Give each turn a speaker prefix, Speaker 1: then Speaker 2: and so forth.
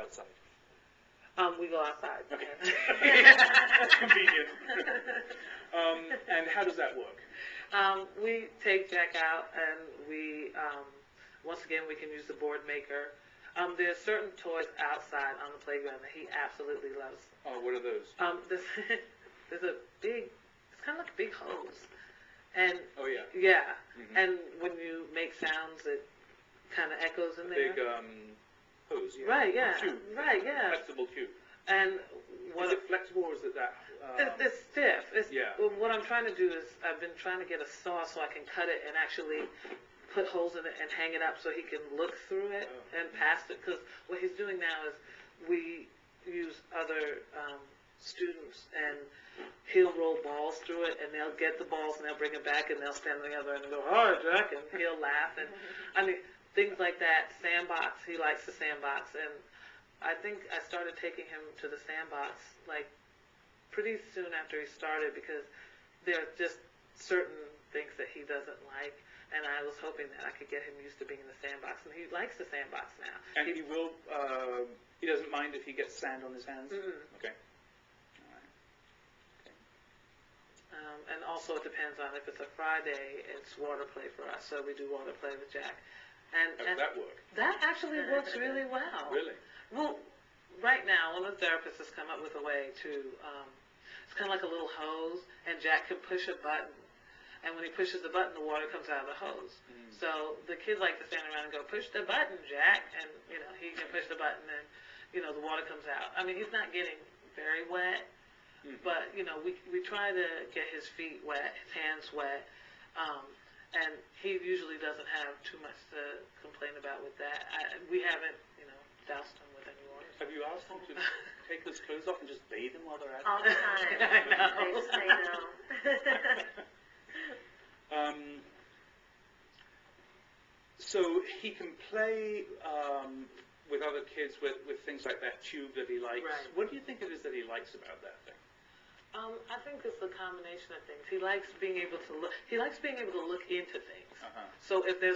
Speaker 1: outside?
Speaker 2: We go outside.
Speaker 1: Okay. That's convenient. And how does that work?
Speaker 2: We take Jack out, and we, once again, we can use the board maker. There's certain toys outside on the playground that he absolutely loves.
Speaker 1: Oh, what are those?
Speaker 2: There's a big, it's kind of like a big hose. And
Speaker 1: Oh, yeah.
Speaker 2: yeah,
Speaker 1: Mhm.
Speaker 2: and when you make sounds, it kind of echoes in there.
Speaker 1: Big hose, yeah.
Speaker 2: Right, yeah,
Speaker 1: Cube.
Speaker 2: right, yeah.
Speaker 1: Flexible cube.
Speaker 2: And
Speaker 1: Is it flexible or is it that?
Speaker 2: it's stiff.
Speaker 1: Yeah.
Speaker 2: What I'm trying to do is I've been trying to get a saw so I can cut it and actually put holes in it and hang it up so he can look through it and past it. Because what he's doing now is we use other students and he'll roll balls through it and they'll get the balls and they'll bring it back and they'll stand on the other end and go, "Hi, Jack," and he'll laugh. And I mean, things like that. Sandbox, he likes the sandbox. And I think I started taking him to the sandbox like pretty soon after he started because there are just certain things that he doesn't like, and I was hoping that I could get him used to being in the sandbox, and he likes the sandbox now.
Speaker 1: And he will, he doesn't mind if he gets sand on his hands?
Speaker 2: Mm-mm.
Speaker 1: Okay. All right. Okay.
Speaker 2: And also it depends on if it's a Friday, it's water play for us, so we do water play with Jack.
Speaker 1: How does that work?
Speaker 2: That actually works really well.
Speaker 1: Really?
Speaker 2: Well, right now, one of the therapists has come up with a way to, it's kind of like a little hose, and Jack can push a button. And when he pushes the button, the water comes out of the hose.
Speaker 1: Mm.
Speaker 2: So the kids like to stand around and go, "Push the button, Jack." And, he can push the button and, the water comes out. I mean, he's not getting very wet, but, we try to get his feet wet, his hands wet. And he usually doesn't have too much to complain about with that. We haven't, doused him with any water.
Speaker 1: Have you asked him to take his clothes off and just bathe him while they're at it?
Speaker 3: All the time.
Speaker 2: I know.
Speaker 3: I know.
Speaker 1: So he can play with other kids with things like that tube that he likes.
Speaker 2: Right.
Speaker 1: What do you think it is that he likes about that thing?
Speaker 2: I think it's a combination of things. He likes being able to look. He likes being able to look into things.
Speaker 1: Uh-huh.
Speaker 2: So if there's